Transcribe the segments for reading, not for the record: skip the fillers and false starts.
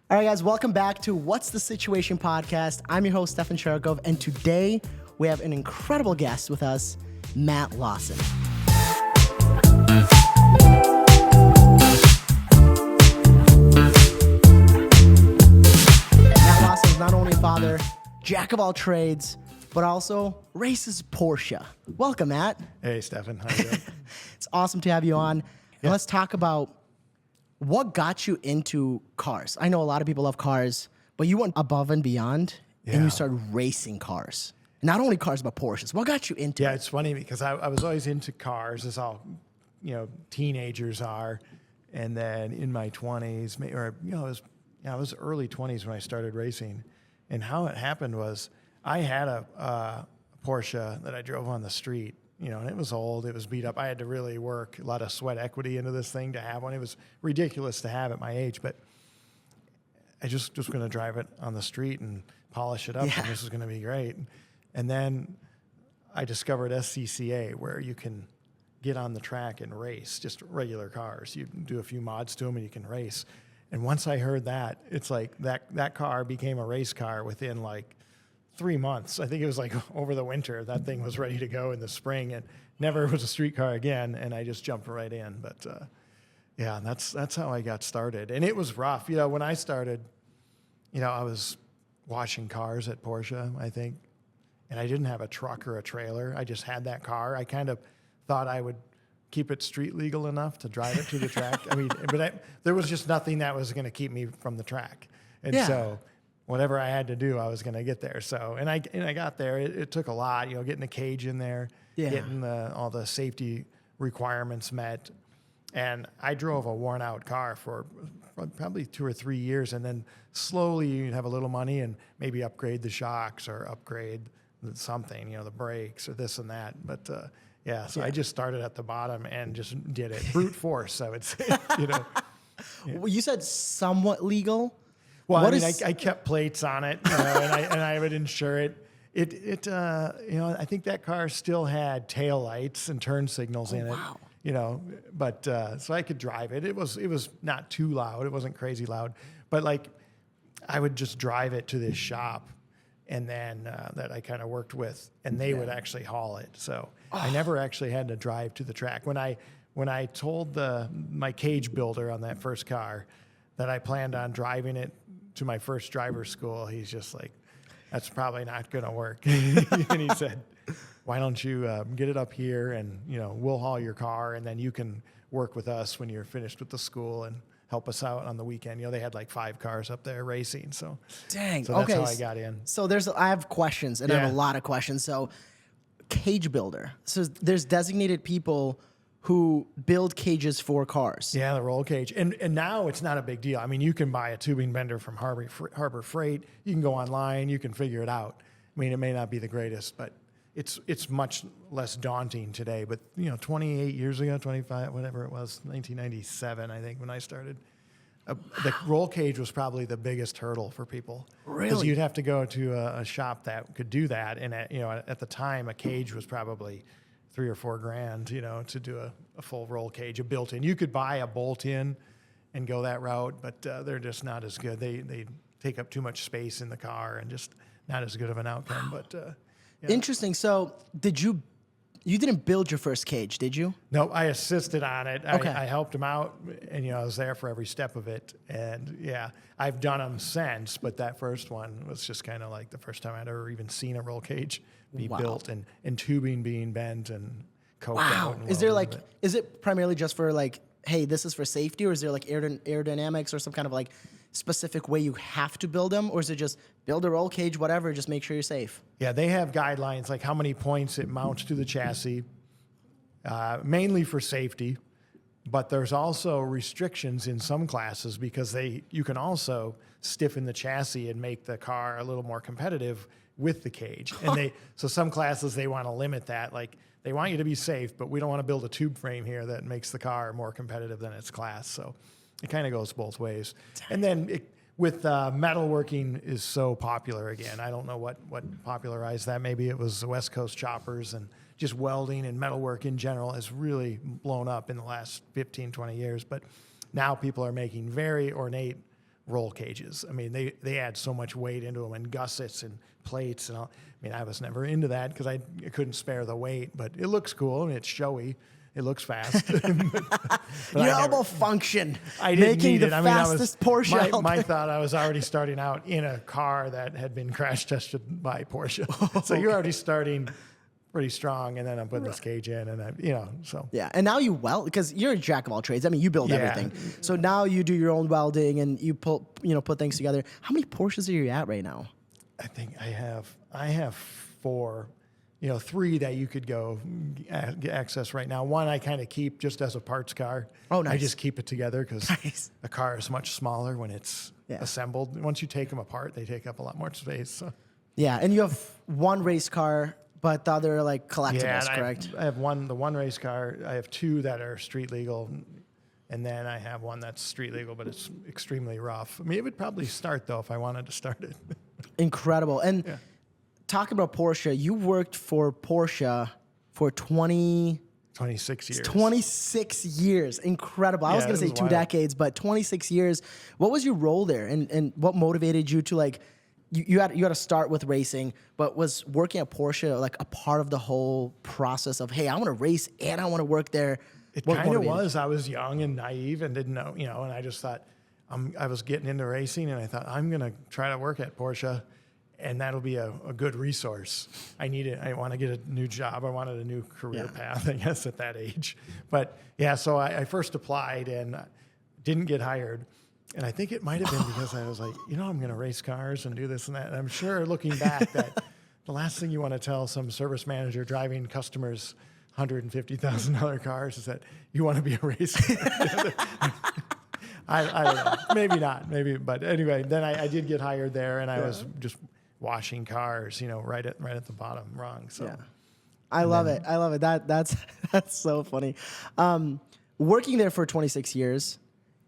All right, guys, welcome back to What's the Situation podcast. I'm your host, Stefan Sharkov, and today we have an incredible guest with us, Matt Lawson. Matt Lawson is not only a father, jack of all trades, but also races Porsche. Welcome, Matt. Hey, Stefan. How you doing? It's awesome to have you on. And let's talk about what got you into cars. I know a lot of people love cars, but you went above and beyond, and you started racing cars. Not only cars, but Porsches. What got you into it? Yeah, it's funny because I was always into cars, as all teenagers are, and then in my 20s, I was early 20s when I started racing, and how it happened was I had a Porsche that I drove on the street. And it was old, it was beat up. I had to really work a lot of sweat equity into this thing to have one. It was ridiculous to have at my age, but I just was going to drive it on the street and polish it up, and this was going to be great. And then I discovered SCCA, where you can get on the track and race, just regular cars. You do a few mods to them and you can race. And once I heard that, it's like that car became a race car within like 3 months. I think it was like over the winter, that thing was ready to go in the spring, and never was a street car again. And I just jumped right in. But that's how I got started. And it was rough. When I started, I was washing cars at Porsche, I think, and I didn't have a truck or a trailer. I just had that car. I kind of thought I would keep it street legal enough to drive it to the track. There was just nothing that was going to keep me from the track. And so whatever I had to do, I was going to get there. So, and I got there. It took a lot, getting the cage in there, getting all the safety requirements met. And I drove a worn out car for probably 2 or 3 years. And then slowly you'd have a little money and maybe upgrade the shocks or upgrade something, the brakes or this and that. But, I just started at the bottom and just did it. Brute force, I would say, Well, you said somewhat legal. Well, I kept plates on it, and I would insure it. I think that car still had tail lights and turn signals in it. But so I could drive it. It was not too loud. It wasn't crazy loud, but like I would just drive it to this shop, and then that I kind of worked with, and they would actually haul it. So I never actually had to drive to the track. When I told my cage builder on that first car that I planned on driving it to my first driver's school, he's just like, that's probably not going to work. And he said, why don't you get it up here and, we'll haul your car, and then you can work with us when you're finished with the school and help us out on the weekend. They had like 5 cars up there racing. So, dang. So that's how I got in. So I have questions, and I have a lot of questions. So cage builder. So there's designated people who build cages for cars. Yeah, the roll cage. And now it's not a big deal. You can buy a tubing bender from Harbor Freight. You can go online. You can figure it out. It may not be the greatest, but it's much less daunting today. But, 28 years ago, 25, whatever it was, 1997, I think, when I started, the roll cage was probably the biggest hurdle for people. Really? Because you'd have to go to a shop that could do that. And, at the time, a cage was probably $3 or $4 grand, to do a full roll cage, a built-in. You could buy a bolt-in and go that route, but they're just not as good. They take up too much space in the car and just not as good of an outcome. But Interesting. So you didn't build your first cage, did you? No, I assisted on it. Okay. I helped him out, and I was there for every step of it. And I've done them since, but that first one was just kind of like the first time I'd ever even seen a roll cage be built and tubing being bent and coked out. And is it primarily just for like, hey, this is for safety, or is there like aerodynamics or some kind of like specific way you have to build them, or is it just build a roll cage, whatever, just make sure you're safe? Yeah, they have guidelines like how many points it mounts to the chassis, mainly for safety. But there's also restrictions in some classes because you can also stiffen the chassis and make the car a little more competitive with the cage. And so some classes, they want to limit that. Like they want you to be safe, but we don't want to build a tube frame here that makes the car more competitive than its class. So it kind of goes both ways. And then with metalworking is so popular again. I don't know what popularized that. Maybe it was the West Coast choppers, and just welding and metalwork in general has really blown up in the last 15, 20 years. But now people are making very ornate roll cages. I mean, they add so much weight into them, and gussets and plates and all. I mean, I was never into that because I couldn't spare the weight, but it looks cool and it's showy. It looks fast. Your elbow function. I didn't making need the it. I mean, fastest Porsche. out my there. thought, I was already starting out in a car that had been crash tested by Porsche. So you're already starting pretty strong, and then I'm putting this cage in, and so. Yeah, and now you weld because you're a jack of all trades. I mean, you build Yeah. everything. So now you do your own welding and you put things together. How many Porsches are you at right now? I think I have 4, 3 that you could go access right now. One I kind of keep just as a parts car. Oh, nice. I just keep it together because Nice. a car is much smaller when it's Yeah. assembled. Once you take them apart, they take up a lot more space. So. Yeah, and you have one race car, but the other like collectibles, Yeah, and correct? I have the one race car. I have 2 that are street legal, and then I have one that's street legal, but it's extremely rough. I mean, it would probably start though if I wanted to start it. Incredible. And talking about Porsche, you worked for Porsche for 26 years. 26 years. Incredible. I was Yeah, going to it say was 2 wild. decades, but 26 years. What was your role there, and what motivated you to like? You had to start with racing, but was working at Porsche like a part of the whole process of, hey, I want to race and I want to work there? It What kind of motivated? was. I was young and naive and didn't know, and I just thought I was getting into racing, and I thought I'm going to try to work at Porsche, and that'll be a good resource. I want to get a new job. I wanted a new career path, I guess, at that age. But yeah, so I first applied and didn't get hired. And I think it might have been because I was like, I'm going to race cars and do this and that. And I'm sure looking back that the last thing you want to tell some service manager driving customers $150,000 cars is that you want to be a racer. I don't know. Maybe not. Maybe. But anyway, then I did get hired there, and I was just washing cars, right at the bottom rung. So. Yeah. I love it. I love it. That's so funny. Working there for 26 years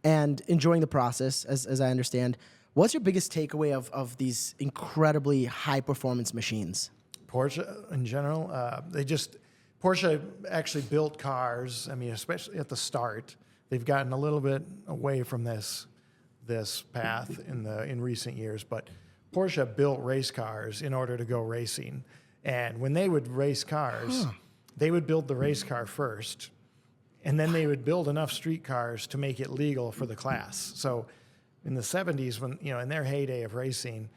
and enjoying the process, as I understand, what's your biggest takeaway of these incredibly high performance machines? Porsche in general, Porsche actually built cars. I mean, especially at the start, they've gotten a little bit away from this path in recent years, but Porsche built race cars in order to go racing. And when they would race cars, they would build the race car first, and then they would build enough street cars to make it legal for the class. So in the 70s, when, in their heyday of racing,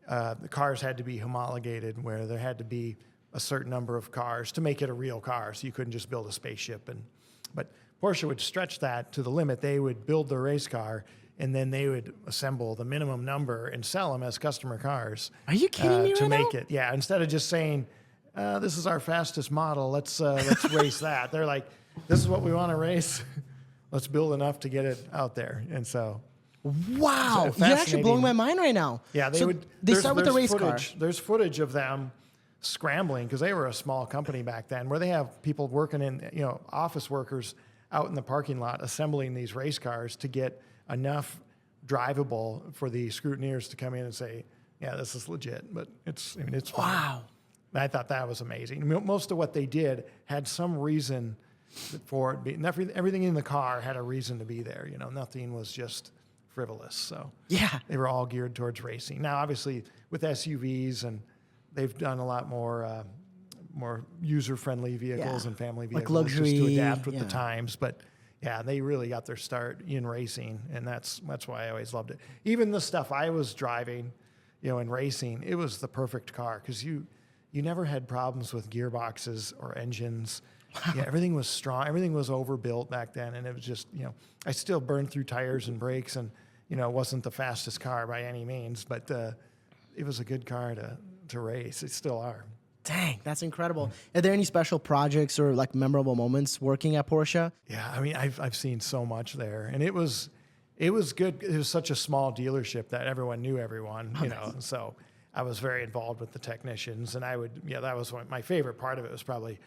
the cars had to be homologated, where there had to be a certain number of cars to make it a real car. So you couldn't just build a spaceship. But Porsche would stretch that to the limit. They would build the race car, and then they would assemble the minimum number and sell them as customer cars. Are you kidding me to right make now? it? Yeah. Instead of just saying, "This is our fastest model. Let's race that." They're like, "This is what we want to race. Let's build enough to get it out there." And so, Wow, So you're actually blowing fascinating. my mind right now. yeah, They start with the race car. footage. There's footage of them scrambling because they were a small company back then, where they have people working in, office workers out in the parking lot assembling these race cars to get enough drivable for the scrutineers to come in and say, "Yeah, this is legit." But it's fun. Wow. I thought that was amazing. I mean, most of what they did had some reason for it. Everything in the car had a reason to be there. Nothing was just frivolous. So Yeah. they were all geared towards racing. Now, obviously, with SUVs, and they've done a lot more user-friendly vehicles Yeah. and family Like vehicles just luxury, to adapt with yeah. the times. But yeah, they really got their start in racing, and that's why I always loved it. Even the stuff I was driving, in racing, it was the perfect car because you never had problems with gearboxes or engines. Yeah, everything was strong. Everything was overbuilt back then, and it was just, I still burned through tires and brakes, and it wasn't the fastest car by any means, but it was a good car to race. It still are. Dang, that's incredible. Are there any special projects or like memorable moments working at Porsche? Yeah, I mean, I've seen so much there, and it was good. It was such a small dealership that everyone knew everyone, So I was very involved with the technicians, and that was my favorite part of it was probably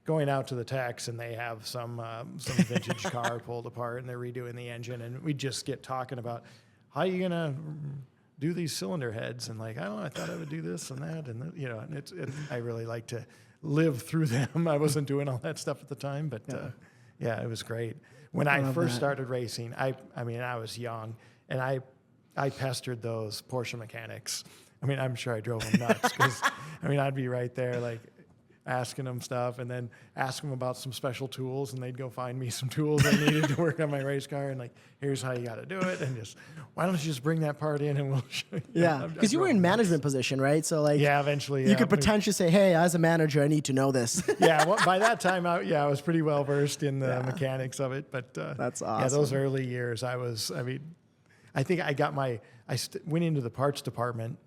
going out to the techs, and they have some vintage car pulled apart, and they're redoing the engine, and we just get talking about how you gonna do these cylinder heads, and like, I don't know, I thought I would do this and that, and and I really like to live through them. I wasn't doing all that stuff at the time, but yeah, it was great. When I first started racing, I mean, I was young, and I I pestered those Porsche mechanics. I mean, I'm sure I drove them nuts because, I mean, I'd be right there like asking them stuff and then ask them about some special tools, and they'd go find me some tools I needed to work on my race car, and like, here's how you got to do it, and just, why don't you just bring that part in and we'll show you. Yeah, because you were in management position, right? So like, yeah, eventually you could potentially say, hey, as a manager, I need to know this. Yeah, well, by that time, I was pretty well versed in the mechanics of it. But that's awesome. Yeah, those early years, I think I got went into the parts department,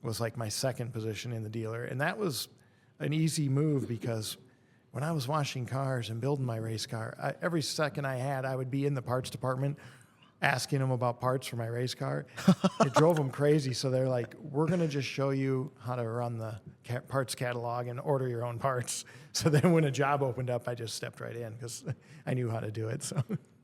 was like my second position in the dealer, and that was an easy move because when I was washing cars and building my race car, every second I had, I would be in the parts department asking them about parts for my race car. It drove them crazy. So they're like, we're going to just show you how to run the parts catalog and order your own parts. So then when a job opened up, I just stepped right in because I knew how to do it. So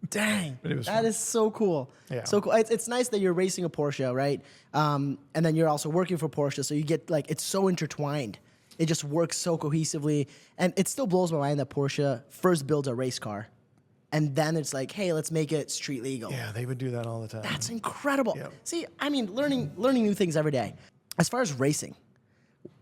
dang, but it was that fun. is so cool. Yeah. So cool. It's nice that you're racing a Porsche, right? And then you're also working for Porsche. So you get like, it's so intertwined. It just works so cohesively. And it still blows my mind that Porsche first builds a race car. And then it's like, hey, let's make it street legal. Yeah, they would do that all the time. That's incredible. Yep. See, I mean, learning new things every day. As far as racing,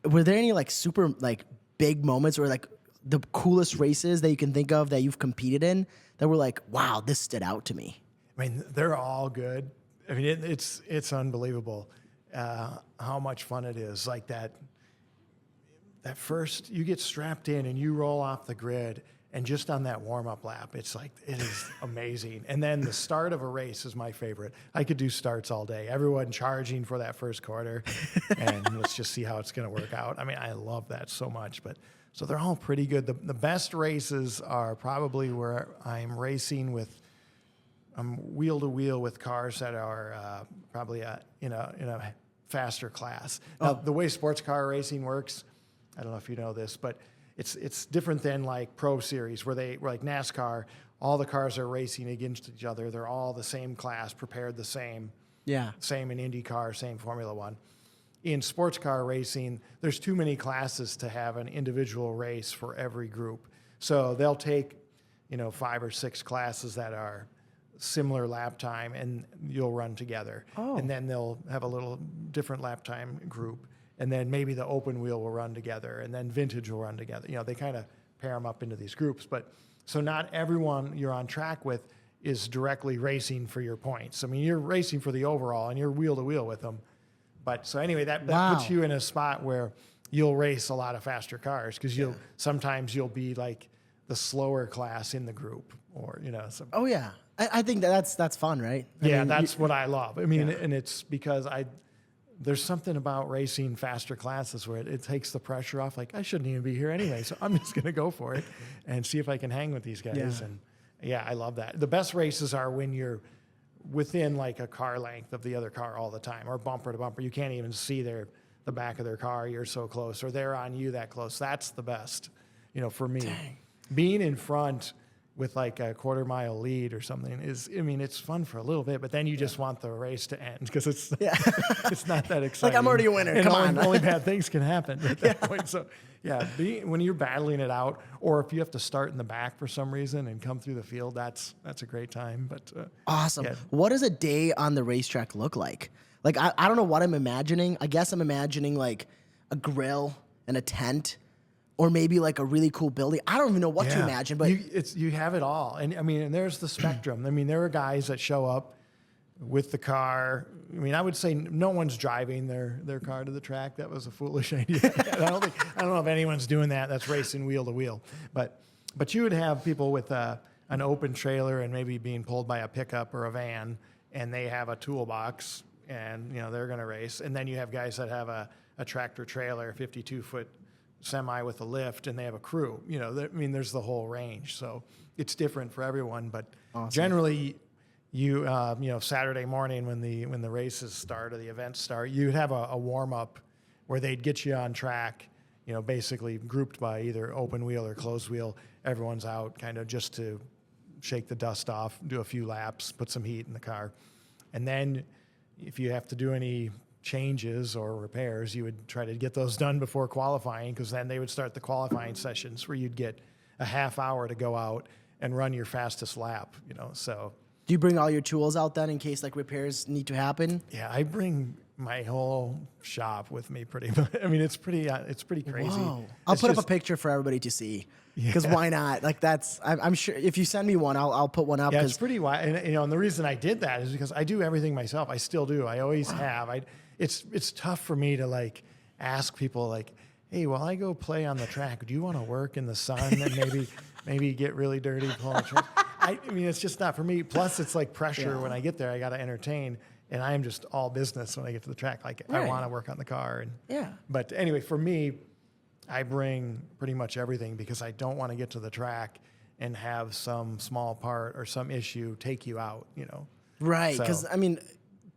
were there any like super like big moments or like the coolest races that you can think of that you've competed in that were like, wow, this stood out to me? I mean, they're all good. I mean, it's unbelievable how much fun it is. Like that first, you get strapped in and you roll off the grid, and just on that warm-up lap, it's like, it is amazing. And then the start of a race is my favorite. I could do starts all day. Everyone charging for that first quarter, and let's just see how it's going to work out. I mean, I love that so much. But so they're all pretty good. The best races are probably where I'm racing with, wheel to wheel with cars that are probably in a faster class. Now, the way sports car racing works, I don't know if you know this, but it's different than like Pro Series where like NASCAR, all the cars are racing against each other. They're all the same class, prepared the same. Yeah. Same in IndyCar, same Formula One. In sports car racing, there's too many classes to have an individual race for every group. So they'll take, 5 or 6 classes that are similar lap time, and you'll run together. Oh. And then they'll have a little different lap time group. And then maybe the open wheel will run together, and then vintage will run together. They kind of pair them up into these groups. But so not everyone you're on track with is directly racing for your points. I mean, you're racing for the overall, and you're wheel to wheel with them. But so anyway, that puts you in a spot where you'll race a lot of faster cars because sometimes you'll be like the slower class in the group, or Oh yeah, I think that's fun, right? That's what I love. I mean, and it's because there's something about racing faster classes where it takes the pressure off. Like, I shouldn't even be here anyway, so I'm just going to go for it and see if I can hang with these guys. Yeah. And I love that. The best races are when you're within like a car length of the other car all the time, or bumper to bumper. You can't even see the back of their car. You're so close, or they're on you that close. That's the best, for me. Dang. Being in front with like a quarter-mile lead or something it's fun for a little bit, but then you just want the race to end because it's not that exciting. Like, I'm already a winner. And Come on. Only bad things can happen at that point. So, when you're battling it out, or if you have to start in the back for some reason and come through the field, that's a great time. But awesome. Yeah. What does a day on the racetrack look like? Like, I don't know what I'm imagining. I guess I'm imagining like a grill and a tent, or maybe like a really cool building. I don't even know what to imagine, but you have it all. And and there's the spectrum. There are guys that show up with the car. I would say no one's driving their car to the track. That was a foolish idea. I don't know if anyone's doing that. That's racing wheel to wheel. But you would have people with an open trailer and maybe being pulled by a pickup or a van, and they have a toolbox, and they're going to race. And then you have guys that have a tractor trailer, 52-foot semi with a lift, and they have a crew. There's the whole range. So it's different for everyone, but generally you Saturday morning when the races start or the events start, you'd have a warm up where they'd get you on track, basically grouped by either open wheel or closed wheel. Everyone's out kind of just to shake the dust off, do a few laps, put some heat in the car. And then if you have to do any changes or repairs, you would try to get those done before qualifying, because then they would start the qualifying sessions where you'd get a half hour to go out and run your fastest lap, So Do you bring all your tools out then in case like repairs need to happen? Yeah, I bring my whole shop with me pretty much. I mean, it's pretty crazy. Whoa. I'll put up a picture for everybody to see. Because why not? Like I'm sure if you send me one, I'll put one up. Yeah, it's pretty wild. And, and the reason I did that is because I do everything myself. I still do. I always have. It's tough for me to like ask people like, hey, while I go play on the track, do you want to work in the sun and maybe get really dirty pulling the track? I mean, it's just not for me. Plus, it's like pressure when I get there. I got to entertain, and I am just all business when I get to the track. Like I want to work on the car. But anyway, for me, I bring pretty much everything because I don't want to get to the track and have some small part or some issue take you out. Right. Because I mean,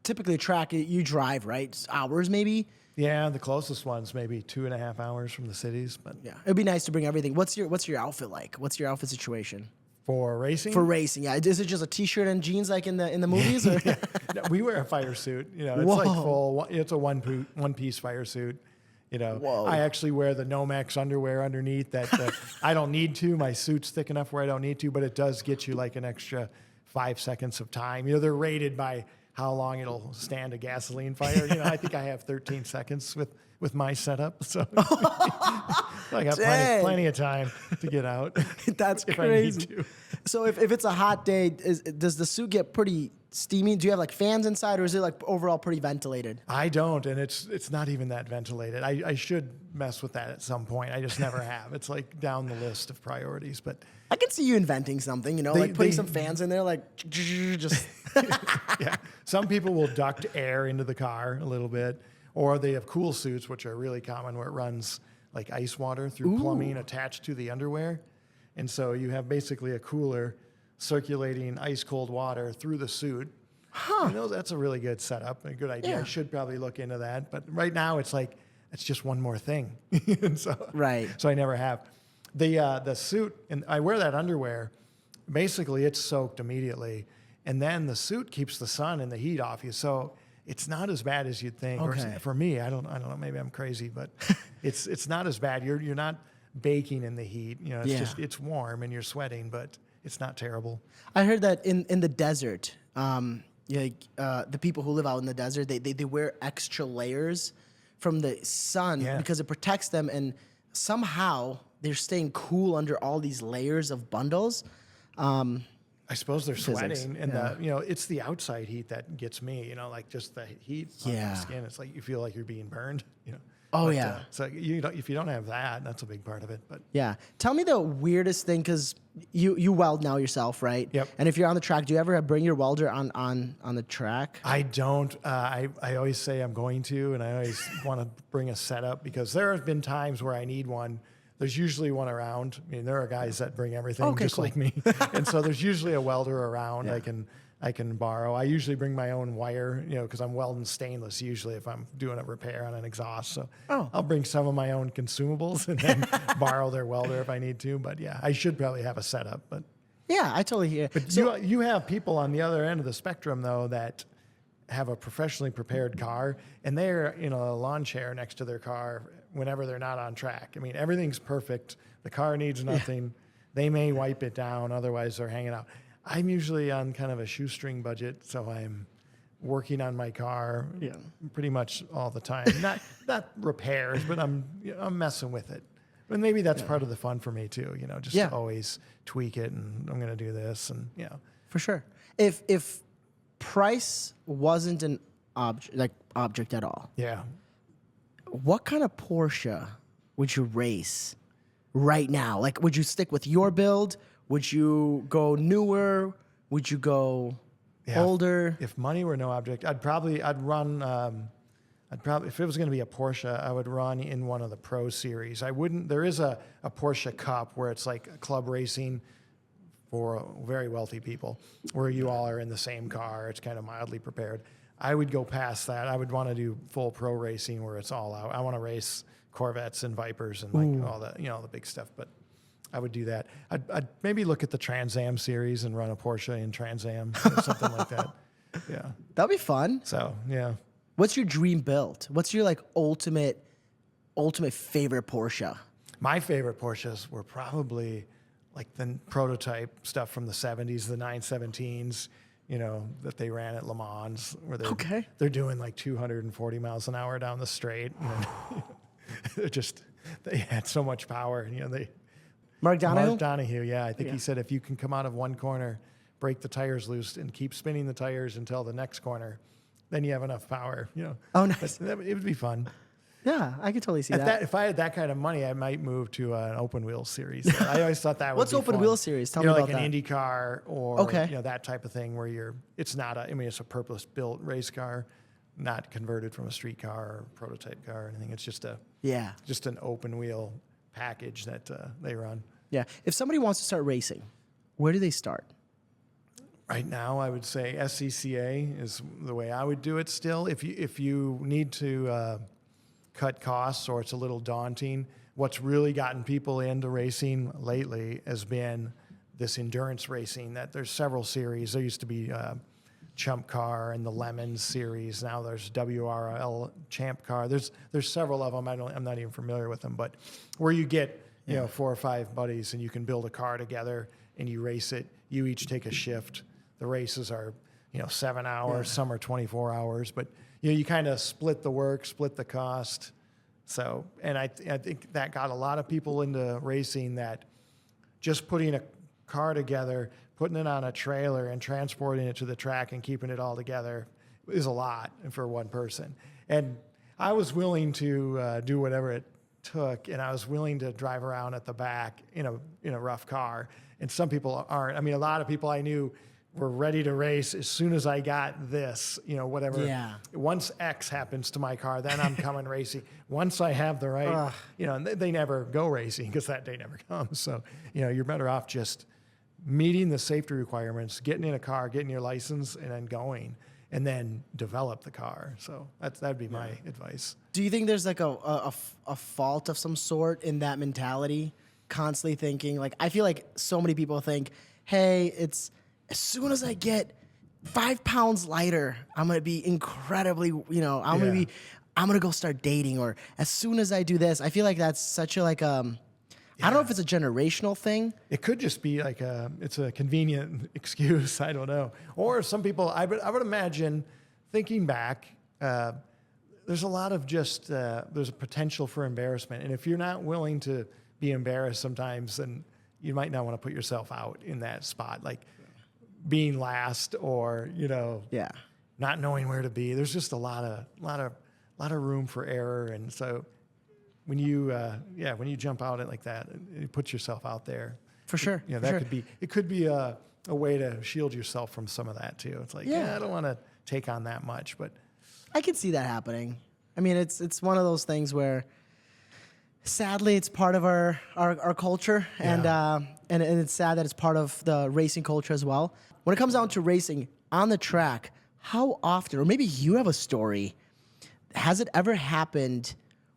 typically a track you drive, right? It's hours maybe. Yeah, the closest one's maybe 2.5 hours from the cities. But yeah, it'd be nice to bring everything. What's your outfit like? What's your outfit situation? For racing? For racing, yeah. Is it just a t-shirt and jeans like in the movies? Or? No, we wear a fire suit. It's like full. It's a one-piece fire suit. Whoa. I actually wear the Nomex underwear underneath that I don't need to. My suit's thick enough where I don't need to, but it does get you like an extra 5 seconds of time. They're rated by how long it'll stand a gasoline fire. I think I have 13 seconds with my setup, so I got plenty of time to get out. That's if crazy. I need to. So if it's a hot day, does the suit get pretty steamy? Do you have like fans inside, or is it like overall pretty ventilated? I don't, and it's not even that ventilated. I should mess with that at some point. I just never have. It's like down the list of priorities, but I can see you inventing something, like putting some fans in there, like just. Yeah, some people will duct air into the car a little bit, or they have cool suits, which are really common, where it runs like ice water through plumbing attached to the underwear, and so you have basically a cooler circulating ice cold water through the suit. That's a really good setup, a good idea. I should probably look into that, but right now it's just one more thing. And so I never have. The suit, and I wear that underwear, basically it's soaked immediately, and then the suit keeps the sun and the heat off you, so it's not as bad as you'd think. Okay. Or for me, I don't know, maybe I'm crazy, but it's not as bad. You're not baking in the heat. It's warm and you're sweating, but it's not terrible. I heard that in the desert, the people who live out in the desert, they wear extra layers from the sun because it protects them, and somehow they're staying cool under all these layers of bundles. I suppose they're sweating, and it's the outside heat that gets me. Like just the heat on the skin. It's like you feel like you're being burned. So if you don't have that, that's a big part of it. But yeah, tell me the weirdest thing, because you weld now yourself, right? Yep. And if you're on the track, do you ever bring your welder on the track? I don't. I always say I'm going to, and I always want to bring a setup because there have been times where I need one. There's usually one around. I mean, there are guys that bring everything like me, and so there's usually a welder around. I can borrow. I usually bring my own wire, because I'm welding stainless usually if I'm doing a repair on an exhaust. So I'll bring some of my own consumables and then borrow their welder if I need to. But yeah, I should probably have a setup. But yeah, I totally hear. But you have people on the other end of the spectrum though that have a professionally prepared car, and they're in a lawn chair next to their car whenever they're not on track. I mean, everything's perfect. The car needs nothing. Yeah. They may wipe it down. Otherwise, they're hanging out. I'm usually on kind of a shoestring budget, so I'm working on my car pretty much all the time. Not repairs, but I'm messing with it. But maybe that's part of the fun for me too. Just to always tweak it, and I'm going to do this, and For sure. If price wasn't an object at all, what kind of Porsche would you race right now? Like, would you stick with your build? Would you go newer? Would you go older? If money were no object, I'd run. If it was going to be a Porsche, I would run in one of the Pro Series. I wouldn't. There is a Porsche Cup where it's like club racing for very wealthy people, where you all are in the same car. It's kind of mildly prepared. I would go past that. I would want to do full pro racing where it's all out. I want to race Corvettes and Vipers and all the the big stuff. But I would do that. I'd maybe look at the Trans Am series and run a Porsche in Trans Am or something like that. Yeah, that'd be fun. So yeah. What's your dream build? What's your ultimate favorite Porsche? My favorite Porsches were probably like the prototype stuff from the 70s, the 917s. that they ran at Le Mans, where Okay. they're doing like 240 miles an hour down the straight. They had so much power. Mark Donohue? Mark Donohue, yeah. I think Yeah. he said if you can come out of one corner, break the tires loose, and keep spinning the tires until the next corner, then you have enough power. Oh, nice. It would be fun. Yeah, I could totally see that. If I had that kind of money, I might move to an open wheel series. I always thought that would What's be open fun. wheel series? Tell me like about that. an Indy car or Okay. that type of thing where it's not it's a purpose built race car, not converted from a street car or prototype car or anything. It's just an open wheel package that they run. Yeah. If somebody wants to start racing, where do they start? Right now, I would say SCCA is the way I would do it still. If you need to cut costs or it's a little daunting, what's really gotten people into racing lately has been this endurance racing. That there's several series. There used to be Chump Car and the Lemons series. Now there's WRL Champ Car. There's several of them. I'm not even familiar with them, but where you get 4 or 5 buddies and you can build a car together and you race it. You each take a shift. The races are 7 hours. Some are 24 hours, but you kind of split the work, split the cost. So, and I think that got a lot of people into racing, that just putting a car together, putting it on a trailer and transporting it to the track and keeping it all together is a lot for one person. And I was willing to do whatever it took, and I was willing to drive around at the back in a rough car. And some people aren't. I mean, a lot of people I knew were ready to race as soon as I got this, whatever. Yeah. Once X happens to my car, then I'm coming racing. Once I have the right, and they never go racing because that day never comes. So, you're better off just meeting the safety requirements, getting in a car, getting your license, and then going, and then develop the car. So that'd be my advice. Do you think there's like a fault of some sort in that mentality? Constantly thinking, like, I feel like so many people think, hey, it's as soon as I get 5 pounds lighter, I'm going to be incredibly, I'm going to go start dating. Or as soon as I do this, I feel like that's such a, like, I don't know if it's a generational thing. It could just be like it's a convenient excuse. I don't know. Or some people, I would imagine, thinking back, there's a lot of there's a potential for embarrassment. And if you're not willing to be embarrassed sometimes, then you might not want to put yourself out in that spot. Like, being last or not knowing where to be. There's just a lot of room for error, and so when you jump out at like that, you put yourself out there For sure. It could be a way to shield yourself from some of that too. It's like I don't want to take on that much, but I can see that happening. I mean, it's one of those things where sadly it's part of our culture, and it's sad that it's part of the racing culture as well. When it comes down to racing on the track, how often, or maybe you have a story, has it ever happened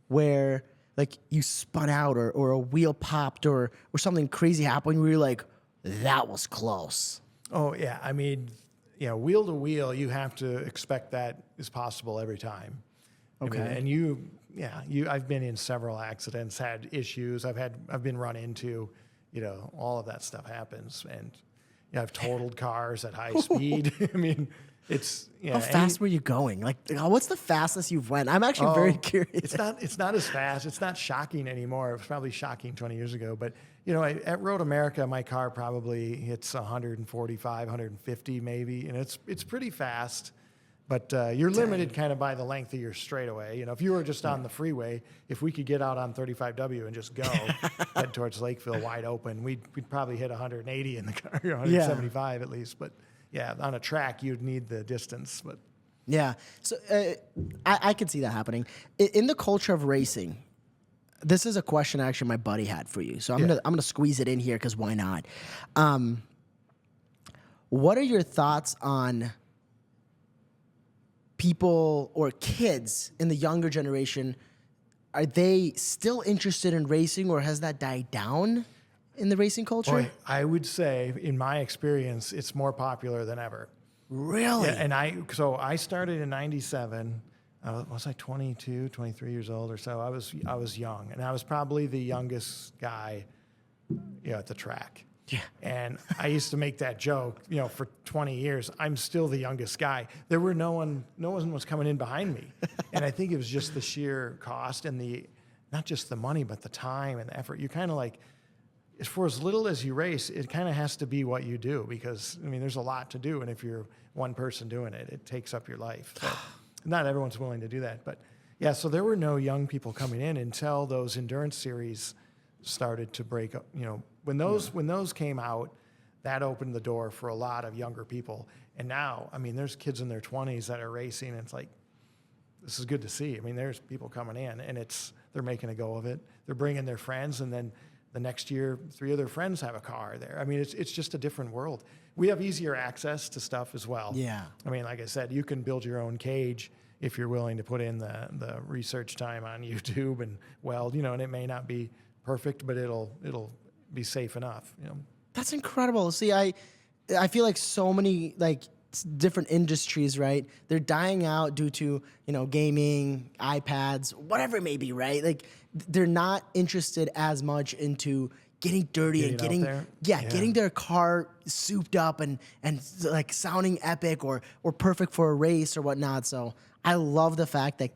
where like you spun out or a wheel popped or something crazy happened where you're like, that was close? Oh yeah, I mean, wheel to wheel, you have to expect that is possible every time. Okay. I mean, and I've been in several accidents, had issues. I've been run into, all of that stuff happens, and I've totaled cars at high speed. I mean, it's how fast were you going? Like, what's the fastest you've went? I'm actually very curious. It's not as fast. It's not shocking anymore. It was probably shocking 20 years ago. But at Road America, my car probably hits 145, 150 maybe, and it's pretty fast. But you're limited kind of by the length of your straightaway. If you were just on the freeway, if we could get out on 35W and just go head towards Lakeville wide open, we'd probably hit 180 in the car, 175 at least. But on a track, you'd need the distance. But yeah, so I could see that happening in the culture of racing. This is a question actually my buddy had for you, so I'm gonna squeeze it in here because why not? What are your thoughts on people or kids in the younger generation? Are they still interested in racing, or has that died down in the racing culture? Boy, I would say, in my experience, it's more popular than ever. Really? Yeah, and I started in '97. Was I 22, 23 years old or so? I was young, and I was probably the youngest guy at the track. Yeah. And I used to make that joke, for 20 years, I'm still the youngest guy. There were no one was coming in behind me. And I think it was just the sheer cost and not just the money, but the time and the effort. You kind of like, for as little as you race, it kind of has to be what you do because, there's a lot to do. And if you're one person doing it, it takes up your life. So not everyone's willing to do that. But yeah, so there were no young people coming in until those endurance series started to break up. When those came out, that opened the door for a lot of younger people. And now, there's kids in their 20s that are racing. And it's like, this is good to see. There's people coming in, and they're making a go of it. They're bringing their friends, and then the next year, 3 of their friends have a car there. It's just a different world. We have easier access to stuff as well. Yeah. Like I said, you can build your own cage if you're willing to put in the research time on YouTube and weld, and it may not be perfect, but it'll be safe enough. That's incredible. See, I feel like so many different industries, right? They're dying out due to, gaming, iPads, whatever it may be, right? Like they're not interested as much into getting dirty and getting their car souped up and like sounding epic or perfect for a race or whatnot. So I love the fact that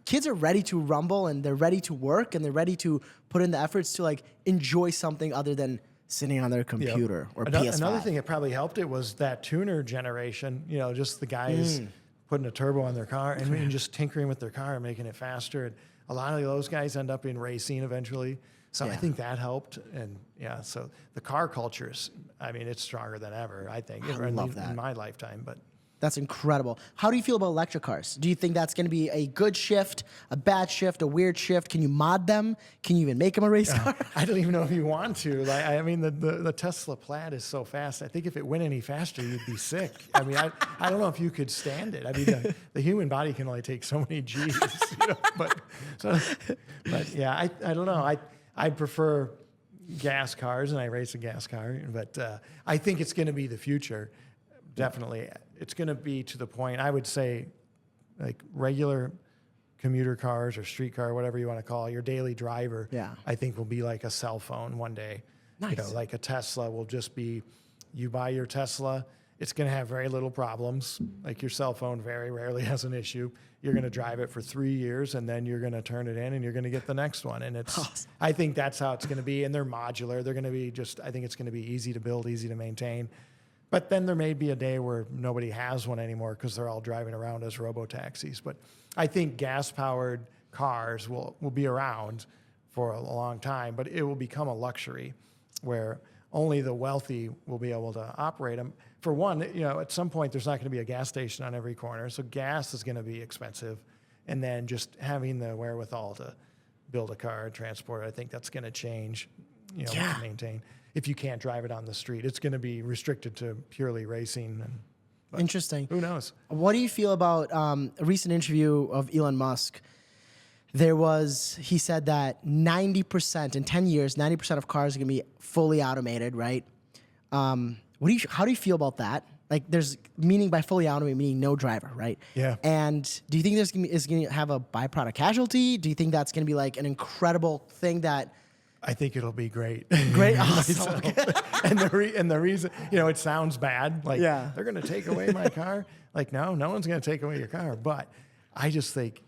kids are ready to rumble and they're ready to work and they're ready to put in the efforts to enjoy something other than sitting on their computer or PS5. Another thing that probably helped it was that tuner generation, just the guys putting a turbo on their car and just tinkering with their car and making it faster. And a lot of those guys end up in racing eventually. So I think that helped. And so the car culture's, it's stronger than ever, I think. I love that. In my lifetime, but. That's incredible. How do you feel about electric cars? Do you think that's going to be a good shift, a bad shift, a weird shift? Can you mod them? Can you even make them a race car? I don't even know if you want to. The Tesla Plaid is so fast. I think if it went any faster, you'd be sick. I don't know if you could stand it. The human body can only take so many G's. But yeah, I don't know. I prefer gas cars, and I race a gas car. But I think it's going to be the future. Definitely. It's going to be to the point, I would say, like regular commuter cars or street car, whatever you want to call it, your daily driver, I think will be like a cell phone one day. Nice. Like a Tesla will just be, you buy your Tesla, it's going to have very little problems. Like your cell phone very rarely has an issue. You're going to drive it for 3 years, and then you're going to turn it in, and you're going to get the next one. And I think that's how it's going to be. And they're modular. They're going to be I think it's going to be easy to build, easy to maintain. But then there may be a day where nobody has one anymore because they're all driving around as robo-taxis. But I think gas-powered cars will be around for a long time, but it will become a luxury where only the wealthy will be able to operate them. For one, at some point there's not going to be a gas station on every corner, so gas is going to be expensive. And then just having the wherewithal to build a car and transport it, I think that's going to change, to maintain. If you can't drive it on the street, it's going to be restricted to purely racing. Interesting. Who knows? What do you feel about a recent interview of Elon Musk? He said that 90%, in 10 years, 90% of cars are going to be fully automated, right? How do you feel about that? Like there's meaning by fully automated, meaning no driver, right? Yeah. And do you think this is going to have a byproduct casualty? Do you think that's going to be like an incredible thing that... I think it'll be great. Great. Awesome. And the reason, it sounds bad. Like, they're going to take away my car. Like, no one's going to take away your car. But I just think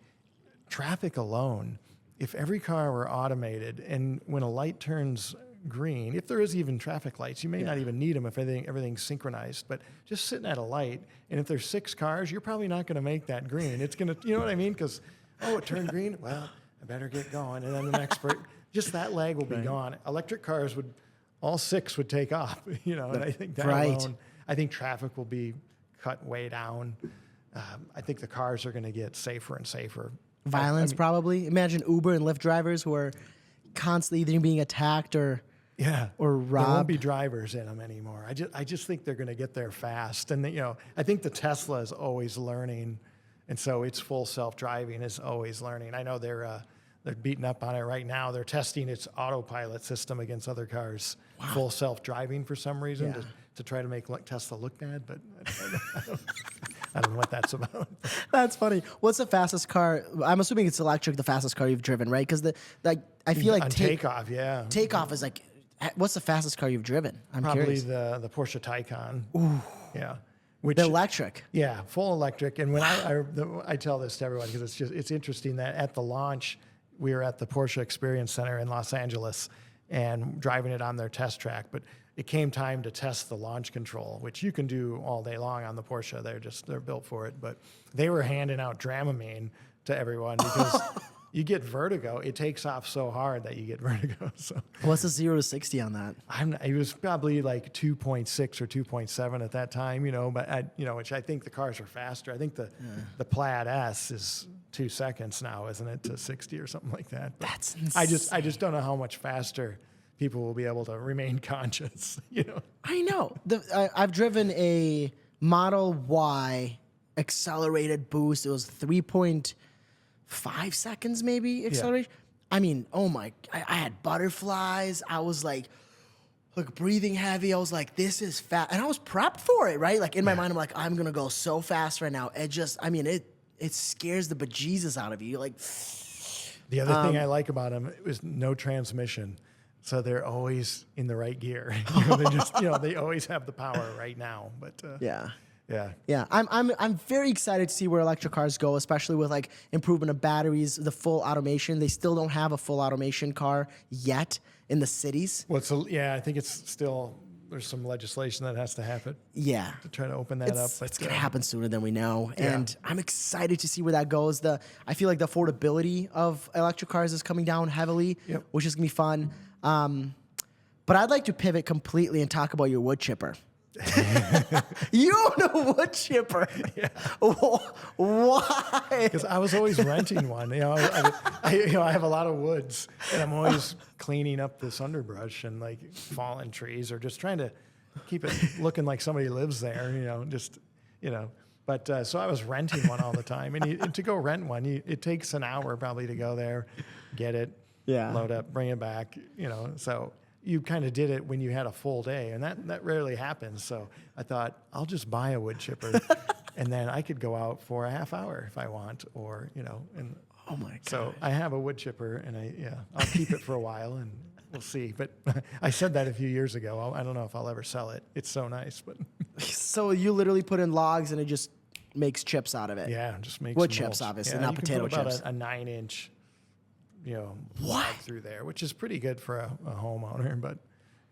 traffic alone, if every car were automated and when a light turns green, if there is even traffic lights, you may not even need them if everything's synchronized. But just sitting at a light, and if there's 6 cars, you're probably not going to make that green. It's going to, you know what I mean? Because, it turned green. Well, I better get going. And then the next break. Just that lag will be gone. Electric cars all 6 would take off, and I think that alone, I think traffic will be cut way down. I think the cars are going to get safer and safer. Violence, probably. Imagine Uber and Lyft drivers who are constantly either being attacked or robbed. There won't be drivers in them anymore. I just think they're going to get there fast, and I think the Tesla is always learning, and so its full self-driving is always learning. I know they're beating up on it right now. They're testing its autopilot system against other cars, full self-driving for some reason to try to make Tesla look bad. But I don't know what that's about. That's funny. What's the fastest car? I'm assuming it's electric. The fastest car you've driven, right? Because I feel like takeoff, takeoff is What's the fastest car you've driven? I'm Probably curious. the Porsche Taycan. Ooh. Yeah. Which, The electric. yeah, full electric. And when I tell this to everyone because it's interesting that at the launch we were at the Porsche Experience Center in Los Angeles and driving it on their test track, but it came time to test the launch control, which you can do all day long on the Porsche. They're built for it, but they were handing out Dramamine to everyone because you get vertigo. It takes off so hard that you get vertigo. So What's the 0 to 60 on that? it was probably like 2.6 or 2.7 at that time, but which I think the cars are faster. I think the Plaid S is 2 seconds now, isn't it, to 60 or something like that? But That's insane. I just don't know how much faster people will be able to remain conscious, I know. I've driven a Model Y accelerated boost. It was 3.5 seconds maybe acceleration. I mean, oh my, I had butterflies. I was like breathing heavy. I was like, this is fast. And I was prepped for it, right? Like in my mind, I'm like, I'm going to go so fast right now. It scares the bejesus out of you. Like, the other thing I like about them is no transmission. So they're always in the right gear. They always have the power right now. But yeah. Yeah. I'm very excited to see where electric cars go, especially with like improvement of batteries, the full automation. They still don't have a full automation car yet in the cities. Well, I think it's still, there's some legislation that has to happen. Yeah. To try to open that up. But It's going to happen sooner than we know. Yeah. And I'm excited to see where that goes. I feel like the affordability of electric cars is coming down heavily, which is going to be fun. But I'd like to pivot completely and talk about your wood chipper. You own a wood chipper. Yeah. Why? Because I was always renting one. I have a lot of woods, and I'm always cleaning up this underbrush and like fallen trees, or just trying to keep it looking like somebody lives there. But so I was renting one all the time, and to go rent one, it takes an hour probably to go there, get it, load up, bring it back. So you kind of did it when you had a full day, and that rarely happens. So I thought, I'll just buy a wood chipper, and then I could go out for a half hour if I want, or and Oh my God. so I have a wood chipper, and I'll keep it for a while, and we'll see. But I said that a few years ago. I don't know if I'll ever sell it. It's so nice, but So you literally put in logs and it just makes chips out of it. yeah, just makes Wood some chips, mulch. obviously, Yeah, not you can potato put about chips. a 9-inch, log through there, which is pretty good for a homeowner. But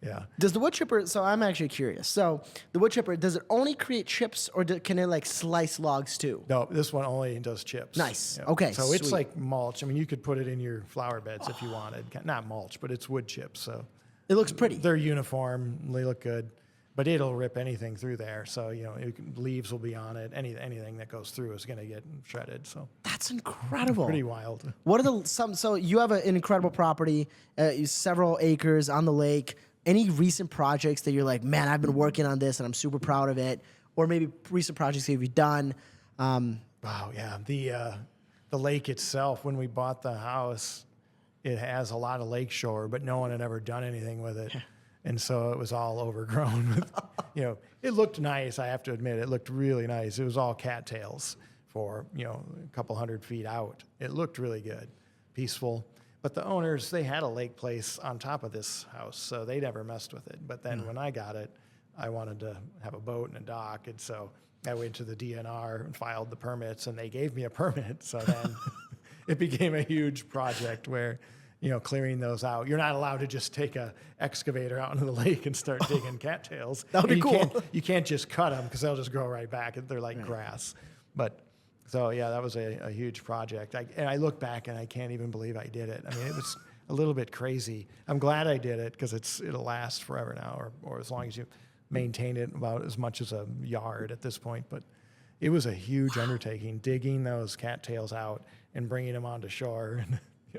yeah, Does the wood chipper, so I'm actually curious. So the wood chipper, does it only create chips or can it like slice logs too? no, this one only does chips. Nice. Yeah. Okay, so it's sweet. like mulch. I mean, you could put it in your flower beds if you wanted. Not mulch, but it's wood chips. So It looks pretty. they're uniform. They look good. But it'll rip anything through there. So, leaves will be on it. Anything that goes through is going to get shredded. So That's incredible. pretty wild. What are so you have an incredible property, several acres on the lake. Any recent projects that you're like, man, I've been working on this and I'm super proud of it? Or maybe recent projects that you've done? Wow, yeah. The lake itself, when we bought the house, it has a lot of lake shore, but no one had ever done anything with it. And so it was all overgrown with, it looked nice. I have to admit, it looked really nice. It was all cattails for, a couple 100 feet out. It looked really good, peaceful. But the owners, they had a lake place on top of this house, so they never messed with it. But then when I got it, I wanted to have a boat and a dock. And so I went to the DNR and filed the permits, and they gave me a permit. So then it became a huge project where, clearing those out. You're not allowed to just take a excavator out into the lake and start digging cattails. That would be cool. You can't just cut them because they'll just grow right back. They're like grass. But so yeah, that was a huge project. And I look back and I can't even believe I did it. I mean, it was a little bit crazy. I'm glad I did it because it'll last forever now, or as long as you maintain it about as much as a yard at this point. But it was a huge undertaking, digging those cattails out and bringing them onto shore.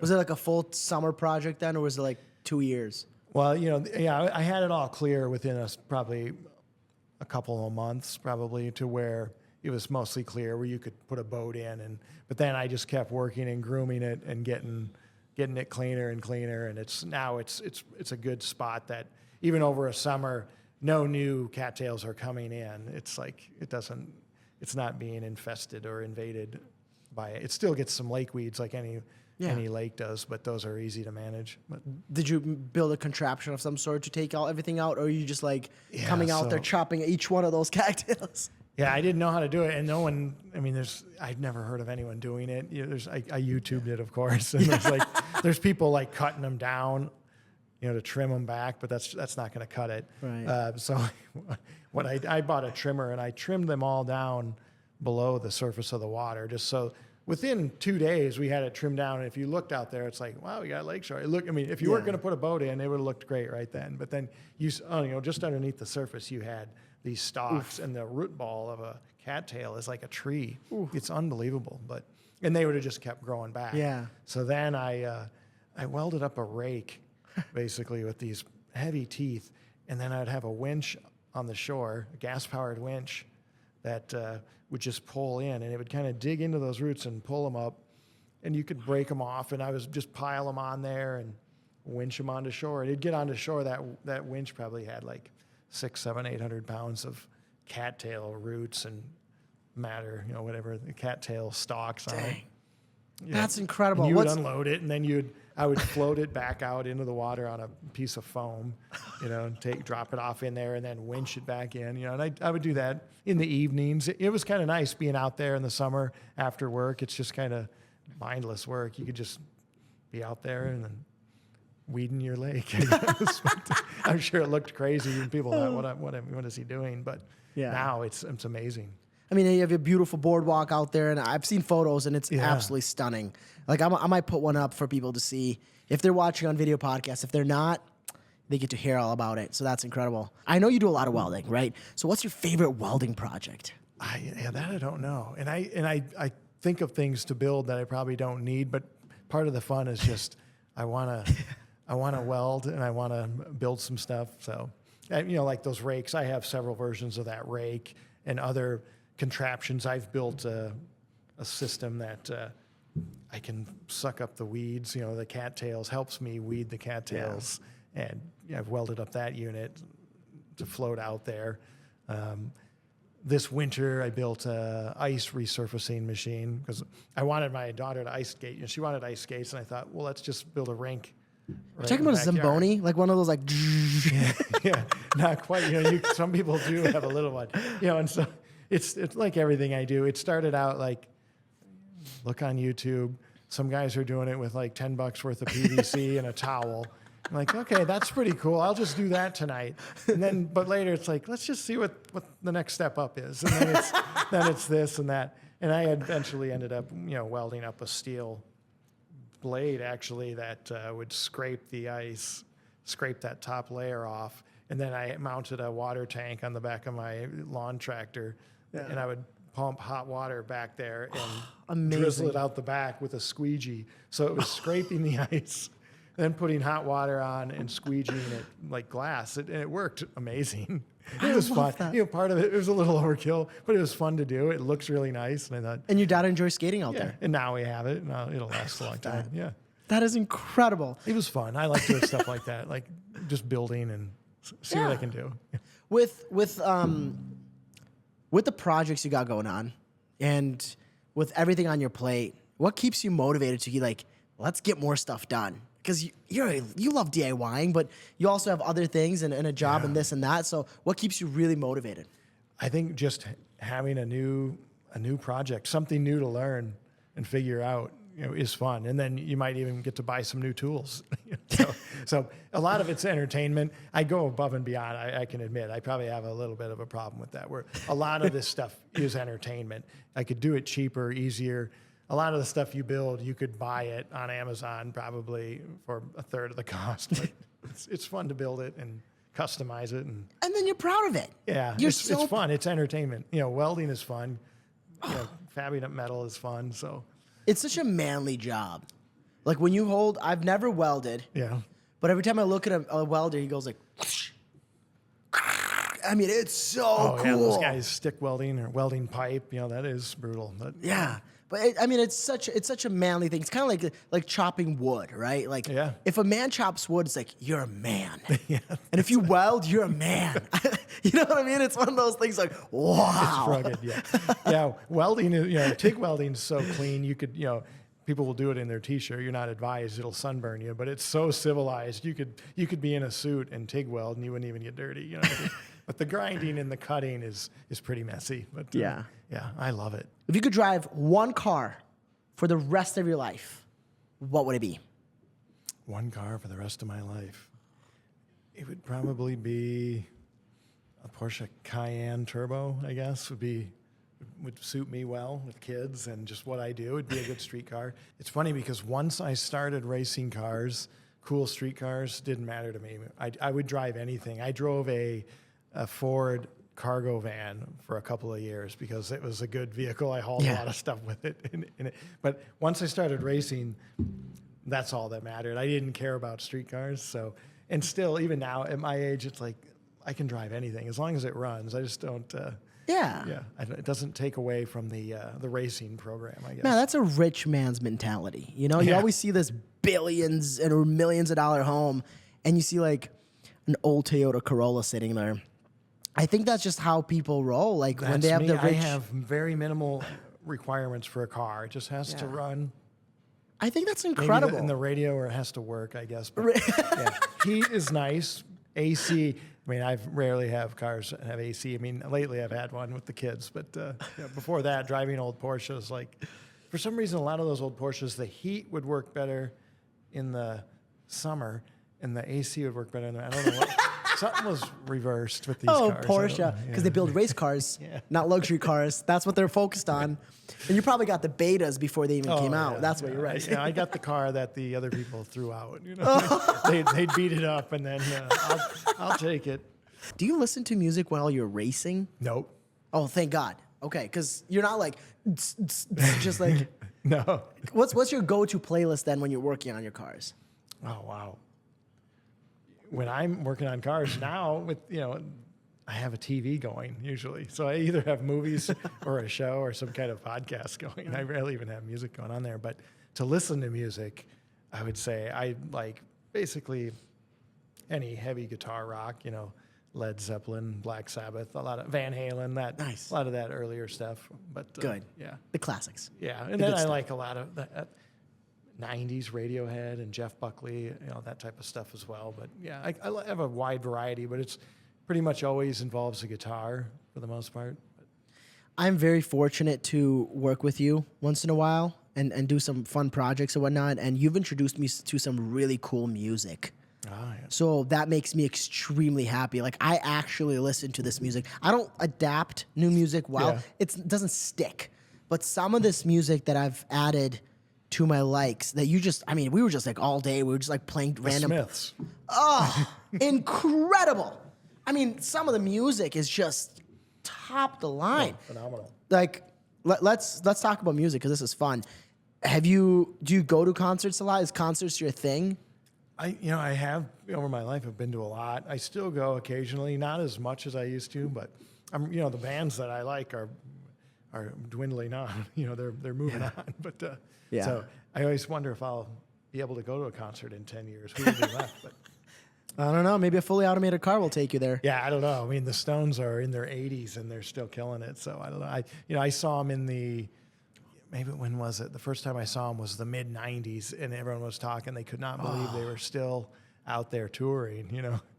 Was it like a full summer project then, or was it like 2 years? Well, I had it all clear within probably a couple of months, probably, to where it was mostly clear, where you could put a boat in. But then I just kept working and grooming it and getting it cleaner and cleaner. And it's a good spot that even over a summer, no new cattails are coming in. It's like it's not being infested or invaded by it. It still gets some lake weeds like any any lake does, but those are easy to manage. But Did you build a contraption of some sort to take everything out, or are you just like coming out there so- chopping each one of those cattails? yeah, I didn't know how to do it, and no one. I mean, I'd never heard of anyone doing it. I YouTubed it, of course, and there's people like cutting them down, to trim them back, but that's not going to cut it. Right. So what I bought a trimmer and I trimmed them all down below the surface of the water, just so within 2 days we had it trimmed down. And if you looked out there, it's like, wow, we got a lake shore. Look, I mean, if you weren't going to put a boat in, it would have looked great right then. But then just underneath the surface, you had these stalks, and the root ball of a cattail is like a tree. It's unbelievable. And they would have just kept growing back. Yeah. So then I welded up a rake, basically with these heavy teeth, and then I'd have a winch on the shore, a gas-powered winch that would just pull in, and it would kind of dig into those roots and pull them up, and you could break them off, and I was just pile them on there and winch them onto shore. And it'd get onto shore. That winch probably had like 600, 700, 800 pounds of cattail roots and matter, whatever, the cattail stalks on it. Yeah. That's incredible. And you would unload it, and then I would float it back out into the water on a piece of foam, drop it off in there, and then winch it back in. And I would do that in the evenings. It was kind of nice being out there in the summer after work. It's just kind of mindless work. You could just be out there and then weeding your lake. I'm sure it looked crazy, and people thought, what is he doing? But now it's amazing. I mean, you have a beautiful boardwalk out there, and I've seen photos, and it's absolutely stunning. Like, I might put one up for people to see if they're watching on video podcast. If they're not, they get to hear all about it. So that's incredible. I know you do a lot of welding, right? So what's your favorite welding project? That I don't know. And I think of things to build that I probably don't need, but part of the fun is just I want to weld, and I want to build some stuff. So, like those rakes, I have several versions of that rake and other contraptions. I've built a system that I can suck up the weeds. The cattails, helps me weed the cattails, and I've welded up that unit to float out there. This winter, I built a ice resurfacing machine because I wanted my daughter to ice skate. She wanted ice skates, and I thought, well, let's just build a rink. You're talking about a Zamboni, like one of those, like. Yeah, not quite. Some people do have a little one. And so. It's like everything I do. It started out like, look on YouTube. Some guys are doing it with like $10 worth of PVC and a towel. I'm like, okay, that's pretty cool. I'll just do that tonight. But later it's like, let's just see what the next step up is. And then it's this and that. And I eventually ended up, welding up a steel blade actually that would scrape the ice, scrape that top layer off. And then I mounted a water tank on the back of my lawn tractor. And I would pump hot water back there and drizzle it out the back with a squeegee. So it was scraping the ice, then putting hot water on and squeegeeing it like glass. And it worked amazing. It was fun. Part of it was a little overkill, but it was fun to do. It looks really nice. And I thought. And your daughter enjoys skating out there. And now we have it. Now it'll last a long time. Yeah. That is incredible. It was fun. I like doing stuff like that, like just building and see what I can do. With the projects you got going on, and with everything on your plate, what keeps you motivated to be like, let's get more stuff done? Because you love DIYing, but you also have other things and a job and this and that. So what keeps you really motivated? I think just having a new project, something new to learn and figure out, is fun. And then you might even get to buy some new tools. So a lot of it's entertainment. I go above and beyond. I can admit I probably have a little bit of a problem with that, where a lot of this stuff is entertainment. I could do it cheaper, easier. A lot of the stuff you build, you could buy it on Amazon probably for a third of the cost. But it's fun to build it and customize it. And then you're proud of it. Yeah, it's fun. It's entertainment. Welding is fun. Fabbing up metal is fun. So. It's such a manly job. Like when you hold, I've never welded. Yeah. But every time I look at a welder, he goes like, whoosh. I mean, it's so cool. Yeah, those guys stick welding or welding pipe, that is brutal. But yeah. But it's such a manly thing. It's kind of like chopping wood, right? Like if a man chops wood, it's like, you're a man. And if you weld, you're a man. You know what I mean? It's one of those things like, wow. It's rugged, yeah. Welding is, TIG welding is so clean. You could, people will do it in their t-shirt. You're not advised; it'll sunburn you. But it's so civilized. You could be in a suit and TIG weld, and you wouldn't even get dirty. You know. But the grinding and the cutting is pretty messy. But yeah, I love it. If you could drive one car for the rest of your life, what would it be? One car for the rest of my life. It would probably be a Porsche Cayenne Turbo, I guess, would suit me well with kids and just what I do. It'd be a good street car. It's funny because once I started racing cars, cool street cars didn't matter to me. I would drive anything. I drove a Ford cargo van for a couple of years because it was a good vehicle. I hauled a lot of stuff with it. But once I started racing, that's all that mattered. I didn't care about street cars. So, and still, even now at my age, it's like I can drive anything as long as it runs. I just don't. It doesn't take away from the racing program, I guess. Man, that's a rich man's mentality. You know, you always see this billions or millions of dollar home, and you see like an old Toyota Corolla sitting there. I think that's just how people roll. Like when they have the rich. I have very minimal requirements for a car. It just has to run. I think that's incredible. In the radio, or it has to work, I guess. But, heat is nice. AC. I mean, I rarely have cars that have AC. I mean, lately I've had one with the kids, but before that, driving old Porsches, like for some reason, a lot of those old Porsches, the heat would work better in the summer, and the AC would work better in the. I don't know what. Something was reversed with these cars. Porsche, because they build race cars, not luxury cars. That's what they're focused on. And you probably got the betas before they even came out. That's what you're right. Yeah, I got the car that the other people threw out. You know, they'd beat it up, and then I'll take it. Do you listen to music while you're racing? Nope. Oh, thank God. Okay, because you're not like just like. No. What's your go-to playlist then when you're working on your cars? Oh wow. When I'm working on cars now, I have a TV going usually. So I either have movies or a show or some kind of podcast going. I rarely even have music going on there. But to listen to music, I would say I like basically any heavy guitar rock, Led Zeppelin, Black Sabbath, a lot of Van Halen, a lot of that earlier stuff. But good. Yeah. The classics. Yeah. And then I like a lot of that. 90s Radiohead and Jeff Buckley, that type of stuff as well. But yeah, I have a wide variety, but it's pretty much always involves a guitar for the most part. I'm very fortunate to work with you once in a while and do some fun projects and whatnot. And you've introduced me to some really cool music. So that makes me extremely happy. Like I actually listen to this music. I don't adapt new music it doesn't stick. But some of this music that I've added to my likes that we were just like all day. We were just like playing random. Smiths. Oh, incredible. I mean, some of the music is just top the line. Phenomenal. Like, let's talk about music because this is fun. Do you go to concerts a lot? Is concerts your thing? I have over my life. I've been to a lot. I still go occasionally, not as much as I used to, but the bands that I like are dwindling on. They're moving on. But so I always wonder if I'll be able to go to a concert in 10 years. Who will be left? But I don't know. Maybe a fully automated car will take you there. Yeah, I don't know. I mean, the Stones are in their 80s and they're still killing it. So I don't know. I saw them when was it? The first time I saw them was the mid 90s, and everyone was talking. They could not believe they were still out there touring.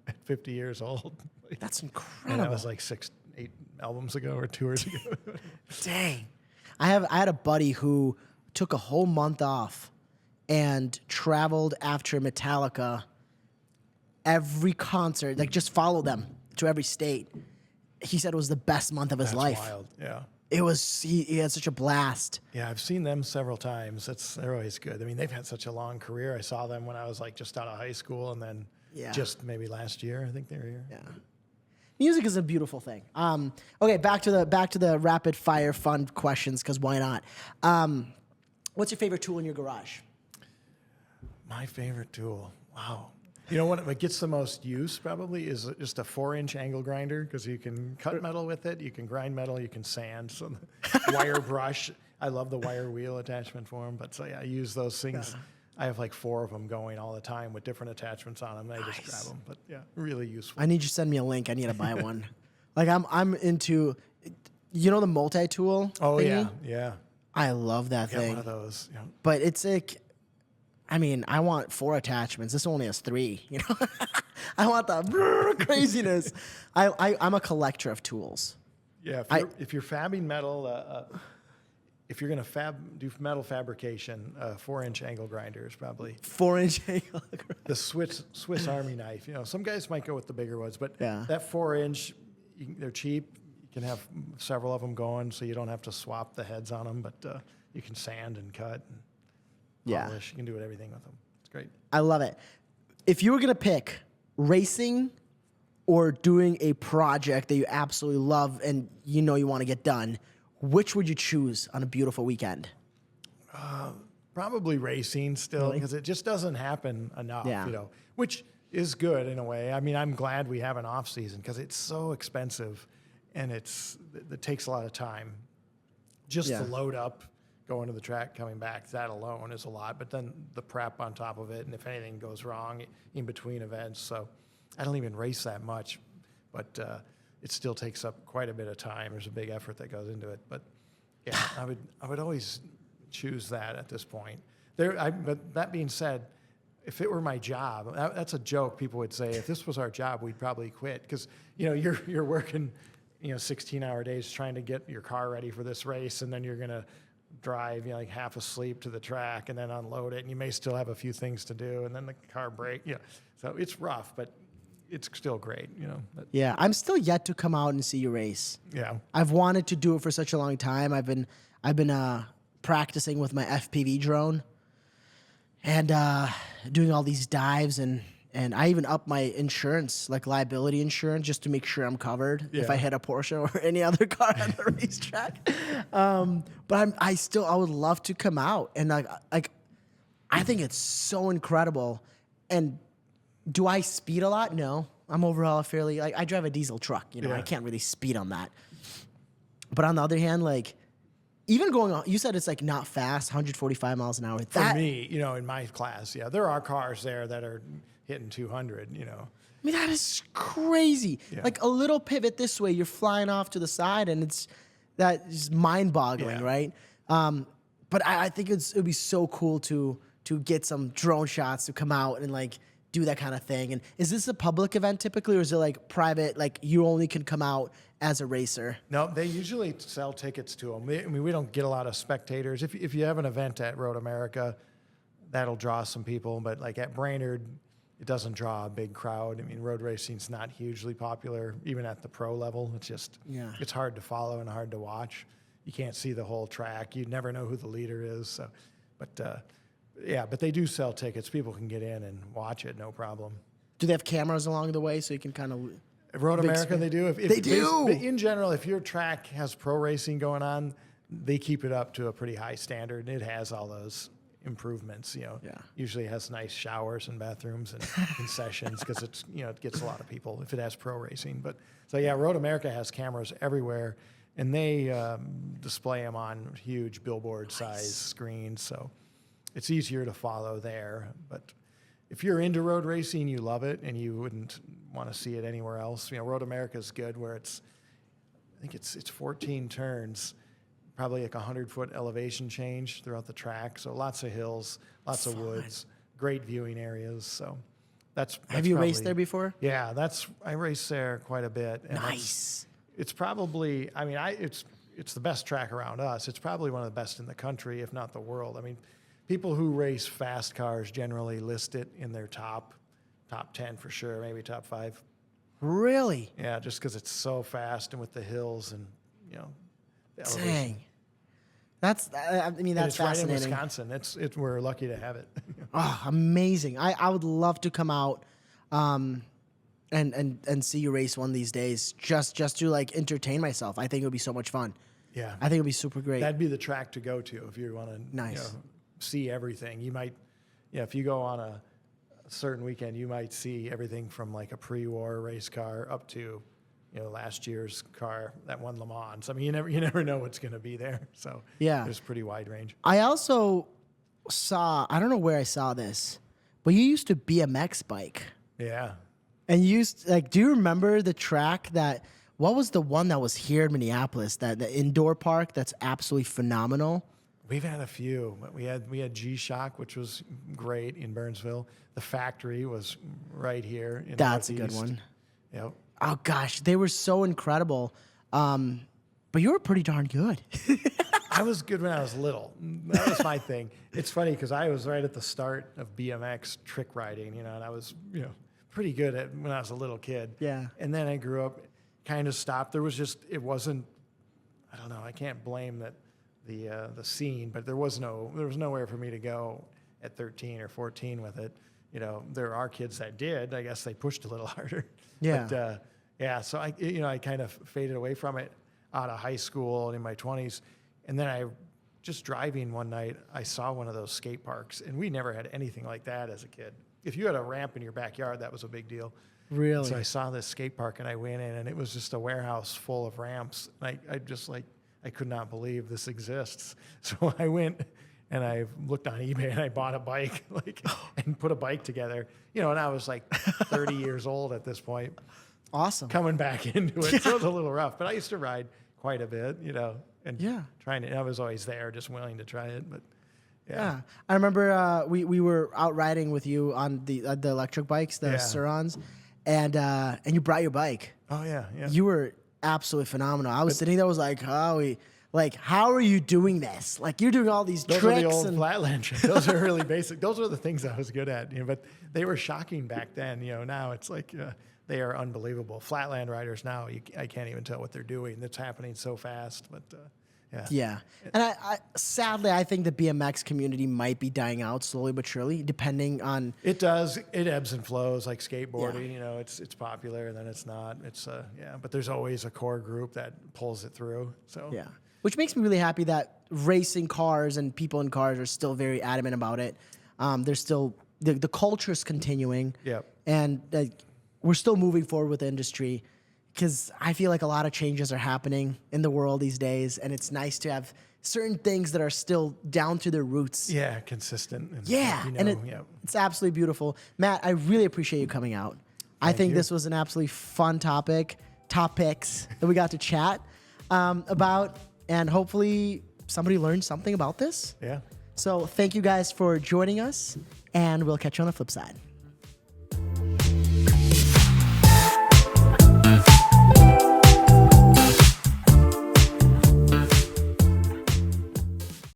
At 50 years old. That's incredible. And that was like 6-8 albums ago or tours ago. Dang. I had a buddy who took a whole month off and traveled after Metallica every concert, like just followed them to every state. He said it was the best month of his life. That's wild, yeah. It was, he had such a blast. Yeah, I've seen them several times. They're always good. I mean, they've had such a long career. I saw them when I was like just out of high school, and then just maybe last year, I think they were here. Yeah. Music is a beautiful thing. Okay, back to the rapid fire fun questions, because why not? What's your favorite tool in your garage? My favorite tool. Wow. You know what gets the most use probably is just a 4-inch angle grinder, because you can cut metal with it, you can grind metal, you can sand. So the wire brush, I love the wire wheel attachment for them. But so yeah, I use those things. I have like 4 of them going all the time with different attachments on them. I just grab them. But yeah, really useful. I need you to send me a link. I need to buy one. Like I'm into, the multi-tool. Oh thingy? yeah. I love that Get thing. one of those. You know. But it's like, I mean, I want 4 attachments. This only has 3. You know, I want the craziness. I'm a collector of tools. Yeah, if you're fabbing metal, if you're going to do metal fabrication, 4-inch angle grinder is probably 4-inch angle. the Swiss Army knife. You know, some guys might go with the bigger ones, but Yeah. that 4-inch, they're cheap. You can have several of them going, so you don't have to swap the heads on them. But you can sand and cut and polish. You can do everything with them. It's great. I love it. If you were gonna pick racing or doing a project that you absolutely love and you know you want to get done, which would you choose on a beautiful weekend? Probably racing still, because it just doesn't happen enough, Yeah. you know, which is good in a way. I mean, I'm glad we have an off season because it's so expensive and it takes a lot of time. Just Yeah. to load up, going to the track, coming back, that alone is a lot. But then the prep on top of it, and if anything goes wrong in between events. So I don't even race that much, but it still takes up quite a bit of time. There's a big effort that goes into it. But yeah, I would always choose that at this point. But that being said, if it were my job, that's a joke. People would say, if this was our job, we'd probably quit because you know you're working, 16-hour days trying to get your car ready for this race, and then you're gonna drive, like half asleep to the track, and then unload it, and you may still have a few things to do, and then the car break. So it's rough, but it's still great. But, Yeah, I'm still yet to come out and see you race. yeah. I've wanted to do it for such a long time. I've been practicing with my FPV drone and doing all these dives and I even upped my insurance, like liability insurance, just to make sure I'm covered if I hit a Porsche or any other car on the racetrack. But I would love to come out and like I think it's so incredible. And do I speed a lot? No, I'm overall fairly I drive a diesel truck. I can't really speed on that. But on the other hand, like even going on, you said it's like not fast, 145 miles an hour. For me, in my class, there are cars there that are hitting 200. I mean, that is crazy. Yeah. Like a little pivot this way, you're flying off to the side, and that is mind-boggling, right? But I think it would be so cool to get some drone shots to come out and like do that kind of thing. And is this a public event typically, or is it like private? Like you only can come out as a racer? No, they usually sell tickets to them. I mean, we don't get a lot of spectators. If you have an event at Road America, that'll draw some people. But like at Brainerd, it doesn't draw a big crowd. I mean, road racing's not hugely popular, even at the pro level. It's just, it's hard to follow and hard to watch. You can't see the whole track. You never know who the leader is. So, but they do sell tickets. People can get in and watch it, no problem. Do they have cameras along the way so you can kind of... Road America, they do. They do! In general, if your track has pro racing going on, they keep it up to a pretty high standard. It has all those improvements, Usually it has nice showers and bathrooms and concessions because it's, it gets a lot of people if it has pro racing. But so Road America has cameras everywhere, and they display them on huge billboard size screens, so it's easier to follow there. But if you're into road racing, you love it, and you wouldn't want to see it anywhere else. Road America is good where I think it's 14 turns, probably like 100-foot elevation change throughout the track. So lots of hills, lots of woods, great viewing areas. So that's Have you probably, raced there before? Yeah, I race there quite a bit. And Nice. It's probably, it's the best track around us. It's probably one of the best in the country, if not the world. I mean, people who race fast cars generally list it in their top 10 for sure, maybe top 5. Really? Yeah, just because it's so fast and with the hills and, the elevation. Dang. That's And it's fascinating. right in Wisconsin. We're lucky to have it. Oh, amazing. I would love to come out and see you race one of these days just to like entertain myself. I think it would be so much fun. Yeah. I think it would be super great. That'd be the track to go to if you want to see everything. You might, if you go on a certain weekend, you might see everything from like a pre-war race car up to, last year's car that won Le Mans. I mean, you never know what's going to be there. So there's a pretty wide range. I also saw, I don't know where I saw this, but you used to BMX bike. Yeah. And you used, do you remember the track what was the one that was here in Minneapolis, the indoor park that's absolutely phenomenal? We've had a few, but we had G-Shock, which was great in Burnsville. The factory was right here in That's a Northeast. good one. Yep. Oh gosh, they were so incredible. But you were pretty darn good. I was good when I was little. That was my thing. It's funny because I was right at the start of BMX trick riding, and I was, pretty good at when I was a little kid. Yeah. And then I grew up, kind of stopped. It wasn't, I don't know, I can't blame the scene, but there was nowhere for me to go at 13 or 14 with it. There are kids that did. I guess they pushed a little harder. Yeah. But so I kind of faded away from it out of high school and in my 20s. And then I just driving one night, I saw one of those skate parks, and we never had anything like that as a kid. If you had a ramp in your backyard, that was a big deal. Really? So I saw this skate park, and I went in, and it was just a warehouse full of ramps. And I could not believe this exists. So I went and I looked on eBay and I bought a bike, and put a bike together. And I was like 30 years old at this point. Awesome. Coming back into it. So it was a little rough, but I used to ride quite a bit, and I was always there, just willing to try it. But yeah. I remember we were out riding with you on the electric bikes, the Surons, and you brought your bike. Oh yeah. You were absolutely phenomenal. I was sitting there, was like, how are you doing this? Like, you're doing all these those tricks. Those are the old flatland tricks. Those are really basic. Those are the things I was good at. But they were shocking back then. Now it's like they are unbelievable. Flatland riders now, I can't even tell what they're doing. It's happening so fast. But yeah. And I sadly, I think the BMX community might be dying out slowly but surely, depending on. It does. It ebbs and flows like skateboarding. It's popular and then it's not. It's but there's always a core group that pulls it through. So yeah. Which makes me really happy that racing cars and people in cars are still very adamant about it. There's still the culture's continuing. Yep. And we're still moving forward with the industry, because I feel like a lot of changes are happening in the world these days, and it's nice to have certain things that are still down to their roots. Yeah, consistent. And, it's absolutely beautiful. Matt, I really appreciate you coming out. I think this was an absolutely fun topics that we got to chat about, and hopefully somebody learned something about this. Yeah. So thank you guys for joining us, and we'll catch you on the flip side.